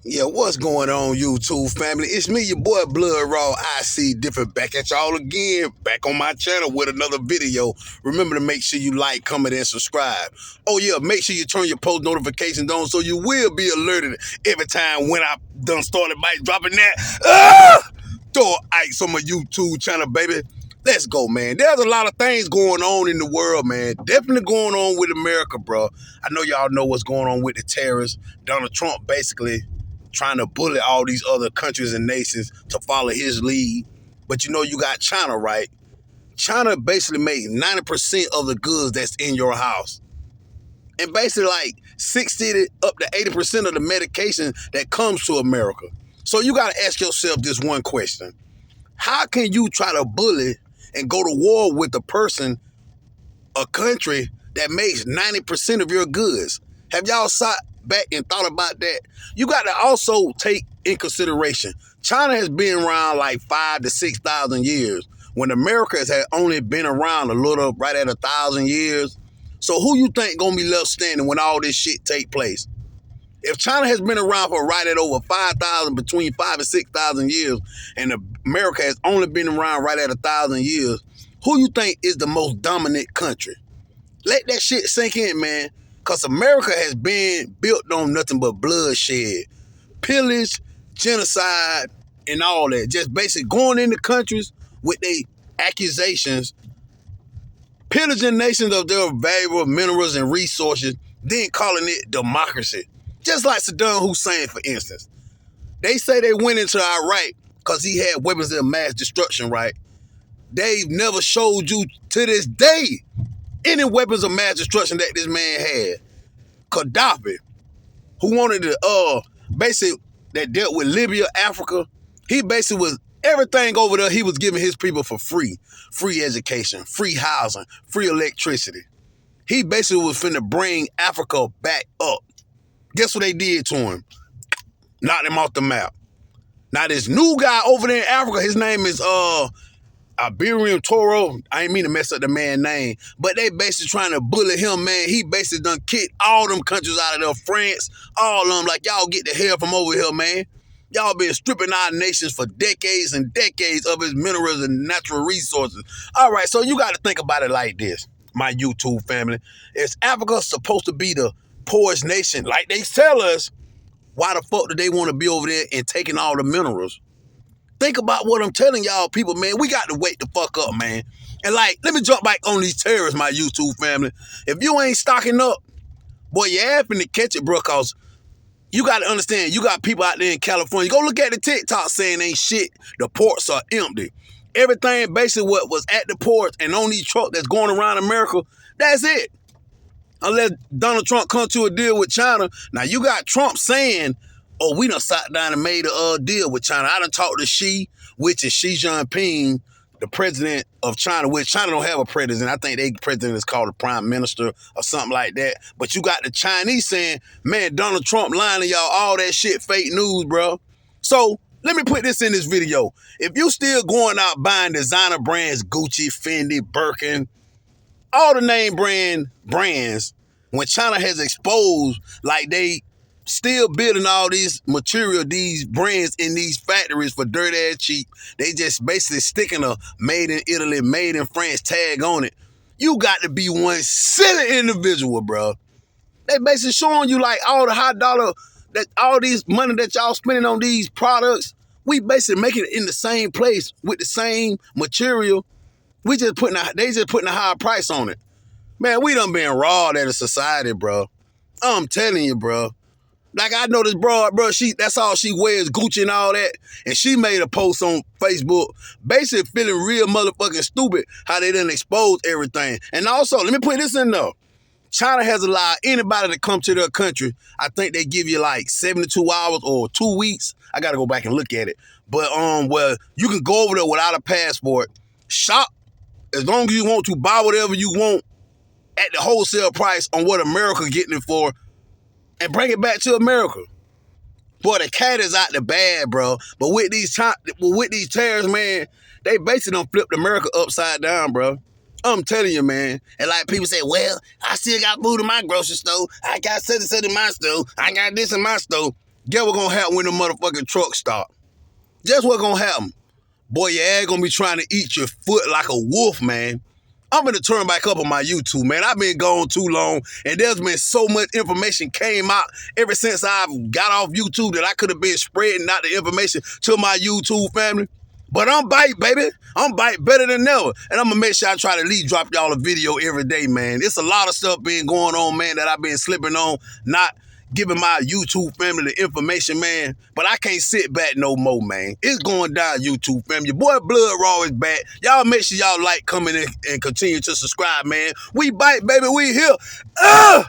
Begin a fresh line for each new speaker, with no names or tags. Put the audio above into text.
Yeah, what's going on, YouTube family? It's me, your boy Blood Raw. I see different back at y'all again, back on my channel with another video. Remember to make sure you like, comment, and subscribe. Oh yeah, make sure you turn your post notifications on so you will be alerted every time when I done started by dropping that. Throw ice on my YouTube channel, baby. Let's go, man. There's a lot of things going on in the world, man. Definitely going on with America, bro. I know y'all know what's going on with the tariffs. Donald Trump basically trying to bully all these other countries and nations to follow his lead. But you know, you got China, right? China basically makes 90% of the goods that's in your house. And basically like 60 to up to 80% of the medication that comes to America. So you got to ask yourself this one question. How can you try to bully and go to war with a person, a country that makes 90% of your goods? Have y'all sat back and thought about that? You got to also take in consideration, China has been around like 5,000 to 6,000 years, when America has only been around a little, right at 1,000 years. So who you think gonna be left standing when all this shit take place? If China has been around for right at over 5,000, between 5,000 and 6,000 years, and America has only been around right at 1,000 years, who you think is the most dominant country? Let that shit sink in, man. Because America has been built on nothing but bloodshed, pillage, genocide, and all that. Just basically going into countries with their accusations, pillaging nations of their valuable minerals and resources, then calling it democracy. Just like Saddam Hussein, for instance. They say they went into Iraq because he had weapons of mass destruction, right? They've never showed you to this day any weapons of mass destruction that this man had. Gaddafi, who wanted to, basically, that dealt with Libya, Africa, he basically was, everything over there he was giving his people for free. Free education, free housing, free electricity. He basically was finna bring Africa back up. Guess what they did to him? Knocked him off the map. Now this new guy over there in Africa, his name is Iberian Toro. I ain't mean to mess up the man's name, but they basically trying to bully him, man. He basically done kicked all them countries out of there, France, all of them, like, y'all get the hell from over here, man. Y'all been stripping our nations for decades and decades of its minerals and natural resources. All right, so you got to think about it like this, my YouTube family. Is Africa supposed to be the poorest nation, like they tell us? Why the fuck do they want to be over there and taking all the minerals? Think about what I'm telling y'all people, man. We got to wake the fuck up, man. And like, let me jump back on these terrorists, my YouTube family. If you ain't stocking up, boy, you're having to catch it, bro, because you got to understand, you got people out there in California. Go look at the TikTok saying ain't shit. The ports are empty. Everything basically what was at the ports and on these trucks that's going around America, that's it. Unless Donald Trump come to a deal with China. Now, you got Trump saying, oh, we done sat down and made a deal with China. I done talked to Xi, which is Xi Jinping, the president of China, which China don't have a president. I think their president is called a prime minister or something like that. But you got the Chinese saying, man, Donald Trump lying to y'all, all that shit, fake news, bro. So let me put this in this video. If you still going out buying designer brands, Gucci, Fendi, Birkin, all the name brand brands, when China has exposed, like they still building all these material, these brands in these factories for dirt ass cheap, they just basically sticking a made in Italy, made in France tag on it. You got to be one silly individual, bro. They basically showing you like all the high dollar, that all these money that y'all spending on these products, we basically making it in the same place with the same material. They just putting a higher price on it. Man, we done been robbed as a society, bro. I'm telling you, bro. Like, I know this broad, bro, that's all she wears, Gucci and all that. And she made a post on Facebook basically feeling real motherfucking stupid how they done expose everything. And also, let me put this in there. China has allowed anybody to come to their country. I think they give you like 72 hours or 2 weeks. I got to go back and look at it. But, well, you can go over there without a passport, shop as long as you want to, buy whatever you want at the wholesale price on what America getting it for, and bring it back to America. Boy, the cat is out the bag, bro. But with these tariffs, man, they basically done flipped America upside down, bro. I'm telling you, man. And like people say, well, I still got food in my grocery store. I got such and such in my store. I got this in my store. Get what gonna happen when the motherfucking truck stop. Just what gonna happen. Boy, your ass gonna be trying to eat your foot like a wolf, man. I'm gonna turn back up on my YouTube, man. I've been gone too long, and there's been so much information came out ever since I've got off YouTube that I could have been spreading out the information to my YouTube family. But I'm bite, baby. I'm bite better than ever. And I'm gonna make sure I try to at least drop y'all a video every day, man. It's a lot of stuff been going on, man, that I've been slipping on, not giving my YouTube family the information, man. But I can't sit back no more, man. It's going down, YouTube family. Your boy Blood Raw is back. Y'all make sure y'all like, comment, and continue to subscribe, man. We bite, baby. We here.